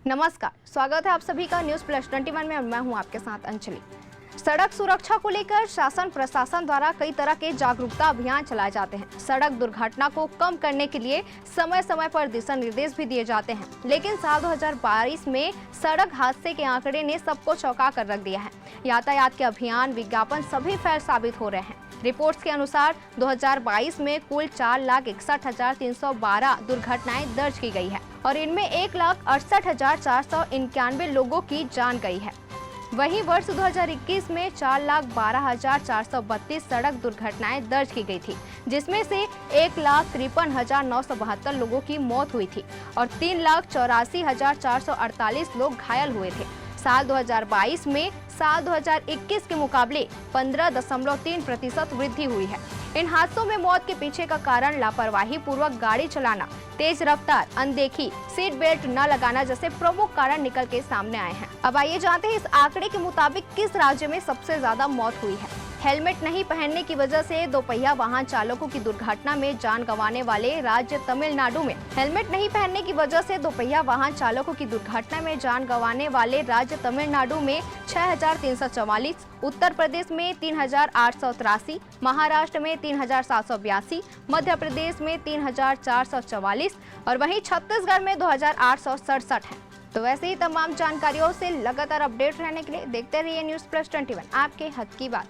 नमस्कार, स्वागत है आप सभी का न्यूज प्लस 21 में। मैं हूं आपके साथ अंजलि। सड़क सुरक्षा को लेकर शासन प्रशासन द्वारा कई तरह के जागरूकता अभियान चलाए जाते हैं। सड़क दुर्घटना को कम करने के लिए समय समय पर दिशा निर्देश भी दिए जाते हैं, लेकिन साल 2022 में सड़क हादसे के आंकड़े ने सबको चौंका कर रख दिया है। यातायात के अभियान, विज्ञापन सभी फेल साबित हो रहे हैं। रिपोर्ट्स के अनुसार 2022 में कुल 4,61,312 दुर्घटनाएं दर्ज की गई है और इनमें 1,68,491 लोगों की जान गई है। वहीं वर्ष 2021 में 4,12,432 सड़क दुर्घटनाएं दर्ज की गई थी, जिसमें से 1,53,972 लोगों की मौत हुई थी और 3,84,448 लोग घायल हुए थे। साल 2022 में साल 2021 के मुकाबले 15.3% वृद्धि हुई है। इन हादसों में मौत के पीछे का कारण लापरवाही पूर्वक गाड़ी चलाना, तेज रफ्तार, अनदेखी, सीट बेल्ट न लगाना जैसे प्रमुख कारण निकल के सामने आए हैं। अब आइए जानते हैं इस आंकड़े के मुताबिक किस राज्य में सबसे ज्यादा मौत हुई है। हेलमेट नहीं पहनने की वजह से दोपहिया वाहन चालकों की दुर्घटना में जान गंवाने वाले राज्य तमिलनाडु में। हेलमेट नहीं पहनने की वजह से दोपहिया वाहन चालकों की दुर्घटना में जान गंवाने वाले राज्य तमिलनाडु में 6,344, उत्तर प्रदेश में 3,883, महाराष्ट्र में 3,782, मध्य प्रदेश में 3,444 और वहीं छत्तीसगढ़ में 2,867 है। तो वैसे ही तमाम जानकारियों से लगातार अपडेट रहने के लिए देखते रहिए न्यूज प्लस 21, आपके हक की बात।